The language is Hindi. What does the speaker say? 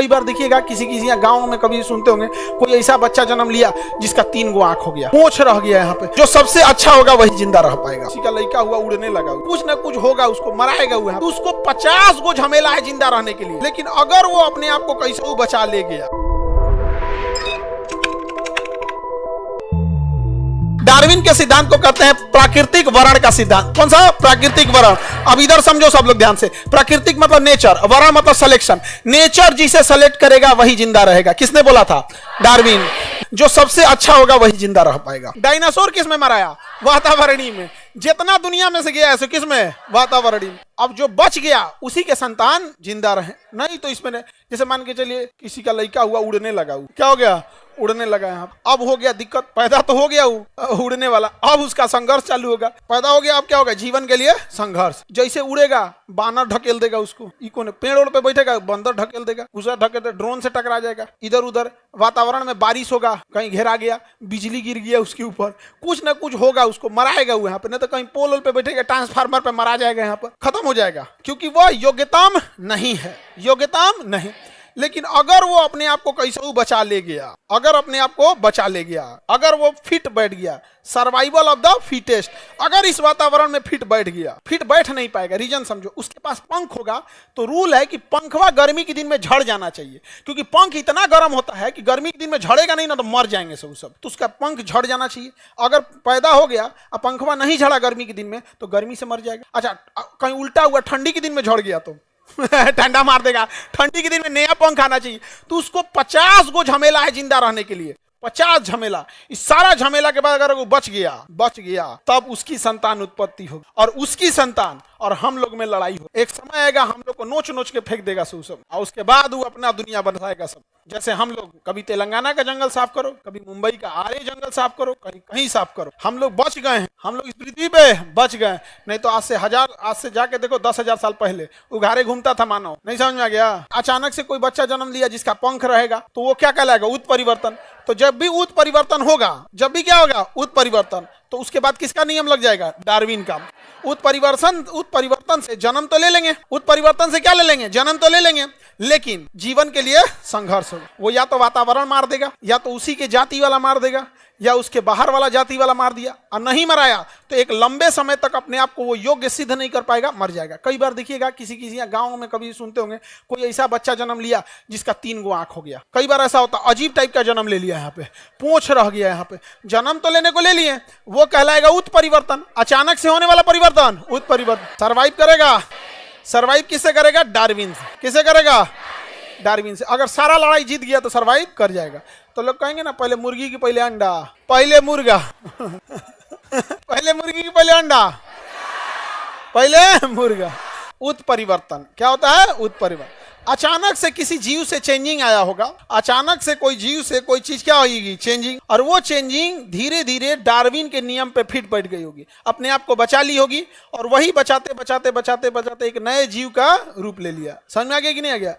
कई बार देखिएगा किसी किसी गांव में कभी सुनते होंगे कोई ऐसा बच्चा जन्म लिया जिसका 3 गो आंख हो गया, पूंछ रह गया यहाँ पे। जो सबसे अच्छा होगा वही जिंदा रह पाएगा। किसी का लड़का हुआ उड़ने लगा, कुछ ना कुछ होगा, उसको मराएगा हुआ, तो उसको 50 गो झमेला है जिंदा रहने के लिए। लेकिन अगर वो अपने आप को कैसे बचा ले गया। डार्विन के सिद्धांत को कहते हैं प्राकृतिक वरण का सिद्धांत। कौन सा? प्राकृतिक वरण। अब इधर समझो सब लोग ध्यान से। प्राकृतिक मतलब नेचर, वरण मतलब सिलेक्शन। नेचर जिसे सेलेक्ट करेगा वही जिंदा रहेगा। किसने बोला था? डार्विन। जो सबसे अच्छा होगा वही जिंदा रह पाएगा। डायनासोर किस में मराया? वातावरणीय में। जितना दुनिया में से गया है किस में? वातावरणीय में। अब जो बच गया उसी के संतान जिंदा रहे, नहीं तो इसमें नहीं। जैसे मान के चलिए किसी का लड़का हुआ उड़ने लगा, क्या हो गया? उड़ने लगा। यहाँ अब हो गया दिक्कत, पैदा तो हो गया उड़ने वाला, अब उसका संघर्ष चालू होगा। पैदा हो गया, अब क्या होगा? जीवन के लिए संघर्ष। जैसे उड़ेगा बानर ढकेल देगा उसको, इको पेड़ ओड़ पे बैठेगा बंदर ढकेल देगा, दूसरा ढकेल, ड्रोन से टकरा जाएगा, इधर उधर। वातावरण में बारिश होगा, कहीं घेरा गया, बिजली गिर गया उसके ऊपर, कुछ ना कुछ होगा, उसको मराएगा यहाँ पे। नहीं तो कहीं पोल पे बैठेगा, ट्रांसफार्मर पे मरा जाएगा, यहाँ पर खत्म हो जाएगा, क्योंकि वह योग्यताम नहीं है, योग्यताम नहीं। लेकिन अगर वो अपने आप को कैसे बचा ले गया, अगर अपने आप को बचा ले गया, अगर वो फिट बैठ गया, सर्वाइवल ऑफ द फिटेस्ट, अगर इस वातावरण में फिट बैठ गया, फिट बैठ नहीं पाएगा। रीजन समझो, उसके पास पंख होगा तो रूल है कि पंखवा गर्मी के दिन में झड़ जाना चाहिए, क्योंकि पंख इतना गर्म होता है कि गर्मी के दिन में झड़ेगा नहीं ना तो मर जाएंगे सब, तो उसका पंख झड़ जाना चाहिए। अगर पैदा हो गया और पंखवा नहीं झड़ा गर्मी के दिन में तो गर्मी से मर जाएगा। अच्छा, कहीं उल्टा हुआ, ठंडी के दिन में झड़ गया तो ठंडा मार देगा। ठंडी के दिन में नया पंख आना चाहिए। तो उसको 50 गो झमेला है जिंदा रहने के लिए, 50 झमेला। इस सारा झमेला के बाद अगर वो बच गया तब उसकी संतान उत्पत्ति होगी, और उसकी संतान और हम लोग में लड़ाई हो। एक समय आएगा हम लोग को नोच नोच के फेंक देगा सब, और उसके बाद वो अपना दुनिया बनाएगा सब। जैसे हम लोग कभी तेलंगाना का जंगल साफ करो, कभी मुंबई का आर्य जंगल साफ करो, कहीं साफ करो। हम लोग बच गए हैं, हम लोग इस पृथ्वी पे बच गए। नहीं तो आज से जाके देखो 10,000 साल पहले उघारे घूमता था मानव। नहीं समझ में आ गया? अचानक से कोई बच्चा जन्म लिया जिसका पंख रहेगा तो वो क्या कहलाएगा? उत्परिवर्तन। तो जब भी उत्परिवर्तन होगा, जब भी क्या होगा? उत्परिवर्तन, तो उसके बाद किसका नियम लग जाएगा? डार्विन का। उत्परिवर्तन से जन्म तो ले लेंगे, उत्परिवर्तन से क्या ले लेंगे? जन्म तो ले लेंगे, लेकिन जीवन के लिए संघर्ष होगा। वो या तो वातावरण मार देगा, या तो उसी के जाति वाला मार देगा, या उसके बाहर वाला जाति वाला मार दिया, और नहीं मराया तो एक लंबे समय तक अपने आप को वो योग्य सिद्ध नहीं कर पाएगा, मर जाएगा। कई बार देखिएगा किसी गांव में कभी सुनते होंगे कोई ऐसा बच्चा जन्म लिया जिसका 3 गो आंख हो गया। कई बार ऐसा होता, अजीब टाइप का जन्म ले लिया, यहाँ पे पूंछ रह गया, यहाँ पे जन्म तो लेने को ले लिए, वो कहलाएगा उत्परिवर्तन। अचानक से होने वाला परिवर्तन उत्परिवर्तन। सर्वाइव करेगा, सर्वाइव किससे करेगा? डार्विन से। किससे करेगा? डार्विन से। अगर सारा लड़ाई जीत गया तो सर्वाइव कर जाएगा। तो लोग कहेंगे ना, पहले मुर्गी की पहले अंडा, पहले मुर्गा पहले मुर्गी की पहले अंडा, पहले मुर्गा। उत्परिवर्तन क्या होता है? उत्परिवर्तन। अचानक से किसी जीव से चेंजिंग आया होगा, अचानक से कोई जीव से कोई चीज क्या होगी? चेंजिंग। और वो चेंजिंग धीरे धीरे डार्विन के नियम पे फिट बैठ गई होगी, अपने आप को बचा ली होगी, और वही बचाते बचाते बचाते बचाते एक नए जीव का रूप ले लिया। समझ में आ गया कि नहीं आ गया?